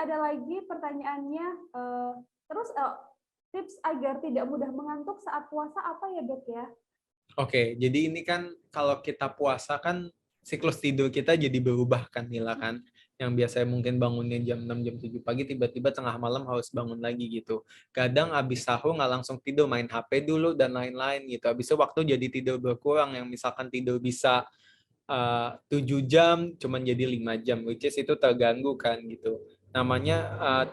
ada lagi pertanyaannya, terus tips agar tidak mudah mengantuk saat puasa apa ya dok ya? Oke, jadi ini kan kalau kita puasa kan siklus tidur kita jadi berubah kan Nila kan. Yang biasanya mungkin bangunnya jam 6, jam 7 pagi, tiba-tiba tengah malam harus bangun lagi gitu. Kadang habis sahur nggak langsung tidur, main HP dulu dan lain-lain gitu. Habis itu waktu jadi tidur berkurang, yang misalkan tidur bisa 7 jam, cuman jadi 5 jam, which is itu terganggu kan gitu. Namanya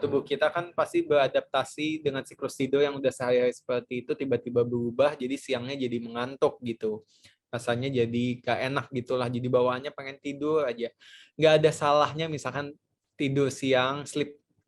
tubuh kita kan pasti beradaptasi dengan siklus tidur yang udah sehari-hari seperti itu, tiba-tiba berubah, jadi siangnya jadi mengantuk gitu. Rasanya jadi gak enak gitulah, jadi bawaannya pengen tidur aja. Gak ada salahnya misalkan tidur siang,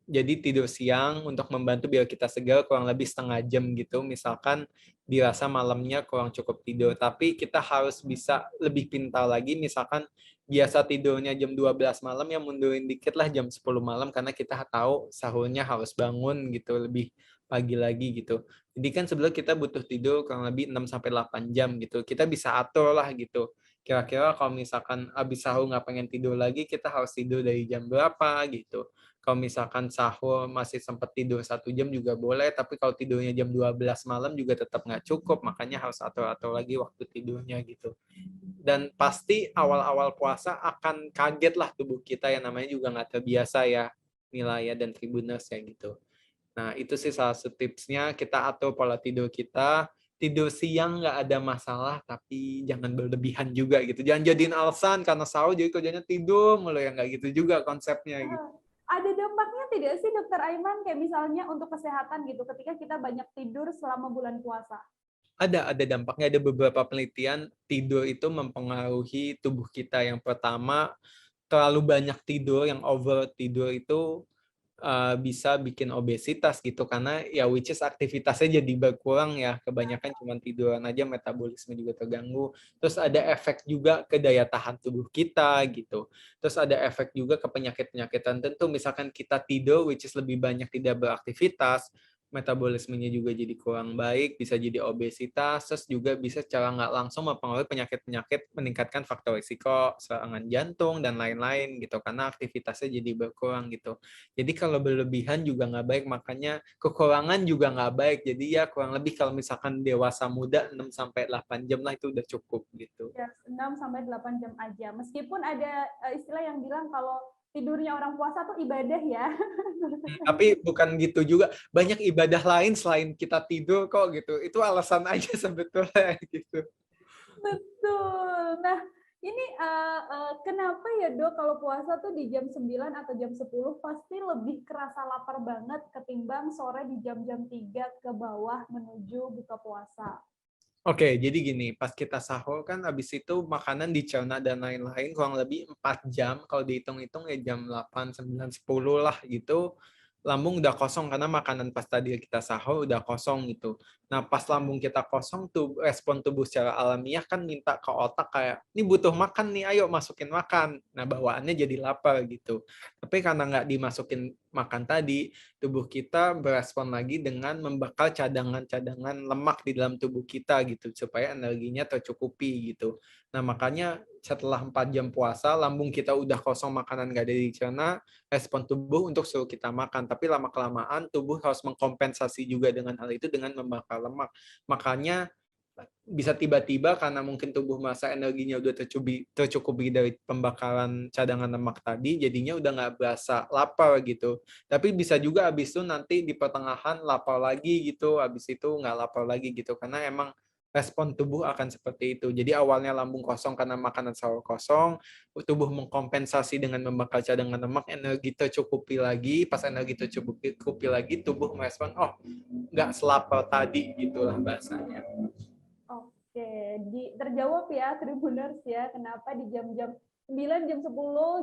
jadi tidur siang untuk membantu biar kita segar kurang lebih setengah jam gitu. Misalkan dirasa malamnya kurang cukup tidur, tapi kita harus bisa lebih pintar lagi. Misalkan biasa tidurnya jam 12 malam, ya mundurin dikit lah jam 10 malam, karena kita tahu sahurnya harus bangun gitu, lebih pagi lagi gitu. Jadi kan sebenarnya kita butuh tidur kurang lebih 6-8 jam gitu. Kita bisa atur lah gitu. Kira-kira kalau misalkan abis sahur nggak pengen tidur lagi, kita harus tidur dari jam berapa gitu. Kalau misalkan sahur masih sempat tidur 1 jam juga boleh, tapi kalau tidurnya jam 12 malam juga tetap nggak cukup, makanya harus atur-atur lagi waktu tidurnya gitu. Dan pasti awal-awal puasa akan kaget lah tubuh kita, yang namanya juga nggak terbiasa ya, nilai dan tribuners ya gitu. Nah itu sih salah satu tipsnya, kita atur pola tidur kita. Tidur siang nggak ada masalah, tapi jangan berlebihan juga gitu. Jangan jadiin alasan karena sahur jadi kerjanya tidur mulu, ya nggak gitu juga konsepnya gitu. Ada dampaknya tidak sih dokter Aiman, kayak misalnya untuk kesehatan gitu ketika kita banyak tidur selama bulan puasa? Ada dampaknya, ada beberapa penelitian tidur itu mempengaruhi tubuh kita. Yang pertama, terlalu banyak tidur, yang over tidur itu bisa bikin obesitas gitu, karena ya which is aktivitasnya jadi berkurang ya, kebanyakan cuma tiduran aja, metabolisme juga terganggu. Terus ada efek juga ke daya tahan tubuh kita gitu. Terus ada efek juga ke penyakit-penyakit tertentu, misalkan kita tidur which is lebih banyak tidak beraktivitas, metabolismenya juga jadi kurang baik, bisa jadi obesitas, terus juga bisa secara nggak langsung mempengaruhi penyakit-penyakit, meningkatkan faktor risiko serangan jantung dan lain-lain gitu, karena aktivitasnya jadi berkurang gitu. Jadi kalau berlebihan juga nggak baik, makanya kekurangan juga nggak baik. Jadi ya kurang lebih kalau misalkan dewasa muda 6-8 jam lah itu udah cukup gitu. Ya, 6-8 jam aja. Meskipun ada istilah yang bilang kalau tidurnya orang puasa tuh ibadah ya. Tapi bukan gitu juga. Banyak ibadah lain selain kita tidur kok gitu. Itu alasan aja sebetulnya gitu. Betul. Nah, ini kenapa ya dok kalau puasa tuh di jam 9 atau jam 10 pasti lebih kerasa lapar banget ketimbang sore di jam-jam 3 ke bawah menuju buka puasa? Oke, jadi gini, pas kita sahur kan habis itu makanan dicerna dan lain-lain kurang lebih 4 jam. Kalau dihitung-hitung ya jam 8, 9, 10 lah gitu. Lambung udah kosong karena makanan pas tadi kita sahur udah kosong gitu. Nah, pas lambung kita kosong tuh respon tubuh secara alamiah kan minta ke otak kayak, ini butuh makan nih, ayo masukin makan. Nah, bawaannya jadi lapar gitu. Tapi karena nggak dimasukin makan tadi, tubuh kita berespon lagi dengan membakar cadangan-cadangan lemak di dalam tubuh kita gitu, supaya energinya tercukupi gitu. Nah, makanya setelah 4 jam puasa, lambung kita udah kosong, makanan nggak ada dicerna, respon tubuh untuk suruh kita makan. Tapi lama-kelamaan tubuh harus mengkompensasi juga dengan hal itu dengan membakar lemak. Makanya bisa tiba-tiba karena mungkin tubuh merasa energinya udah tercukupi dari pembakaran cadangan lemak tadi, jadinya udah nggak berasa lapar gitu. Tapi bisa juga habis itu nanti di pertengahan lapar lagi gitu, habis itu nggak lapar lagi gitu, karena emang respon tubuh akan seperti itu. Jadi awalnya lambung kosong karena makanan sahur kosong, tubuh mengkompensasi dengan membakar cadangan lemak, energi tercukupi lagi, pas energi tercukupi lagi, tubuh merespon, oh nggak selapar tadi, gitulah bahasanya. Oke, terjawab ya Tribuners ya, kenapa di jam-jam 9, jam 10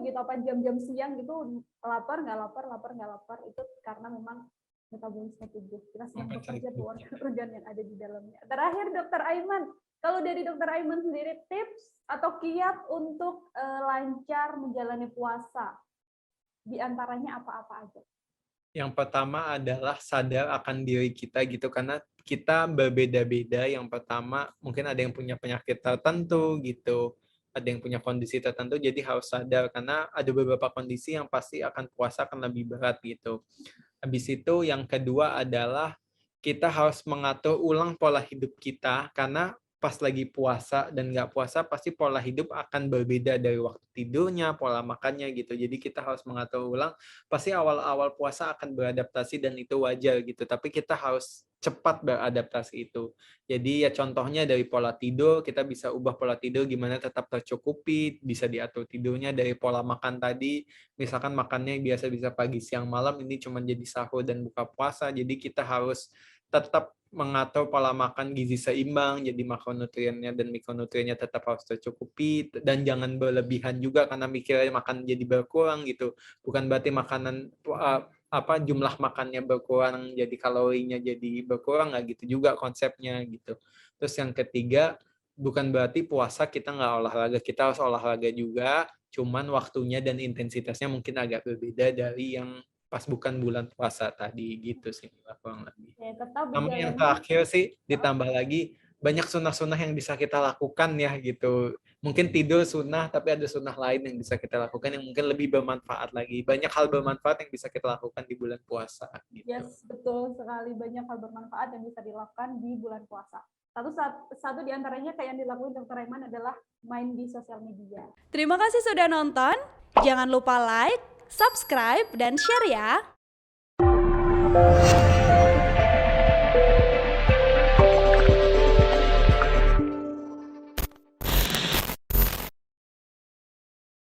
gitu, apa jam-jam siang gitu, lapar, nggak lapar, lapar, nggak lapar, itu karena memang metabolisme tubuh. Kita sedang bekerja tuh organ yang ada di dalamnya. Terakhir Dokter Aiman, kalau dari Dokter Aiman sendiri tips atau kiat untuk lancar menjalani puasa, di antaranya apa-apa aja? Yang pertama adalah sadar akan diri kita gitu, karena kita berbeda-beda. Yang pertama mungkin ada yang punya penyakit tertentu gitu, ada yang punya kondisi tertentu, jadi harus sadar karena ada beberapa kondisi yang pasti akan puasa akan lebih berat gitu. Habis itu yang kedua adalah kita harus mengatur ulang pola hidup kita, karena pas lagi puasa dan nggak puasa pasti pola hidup akan berbeda dari waktu tidurnya, pola makannya gitu. Jadi kita harus mengatur ulang. Pasti awal-awal puasa akan beradaptasi dan itu wajar gitu. Tapi kita harus cepat beradaptasi itu. Jadi ya contohnya dari pola tidur, kita bisa ubah pola tidur gimana tetap tercukupi, bisa diatur tidurnya dari pola makan tadi. Misalkan makannya biasa bisa pagi, siang, malam, ini cuma jadi sahur dan buka puasa. Jadi kita harus tetap mengatur pola makan gizi seimbang, jadi makronutriennya dan mikronutriennya tetap harus tercukupi, dan jangan berlebihan juga karena mikirnya makan jadi berkurang gitu. Bukan berarti makanan jumlah makannya berkurang, jadi kalorinya jadi berkurang, nggak gitu juga konsepnya gitu. Terus yang ketiga, bukan berarti puasa kita nggak olahraga, kita harus olahraga juga, cuman waktunya dan intensitasnya mungkin agak berbeda dari yang pas bukan bulan puasa tadi gitu sih kurang lebih. Ya, tetap Sama yang dijalani. terakhir sih ditambah lagi banyak sunnah-sunnah yang bisa kita lakukan ya gitu. Mungkin tidur sunnah, tapi ada sunnah lain yang bisa kita lakukan yang mungkin lebih bermanfaat lagi. Banyak hal bermanfaat yang bisa kita lakukan di bulan puasa gitu. Yes, betul sekali, banyak hal bermanfaat yang bisa dilakukan di bulan puasa. Satu di antaranya kayak yang dilakukan Dr. Rayman adalah main di sosial media. Terima kasih sudah nonton. Jangan lupa like, subscribe, dan share ya.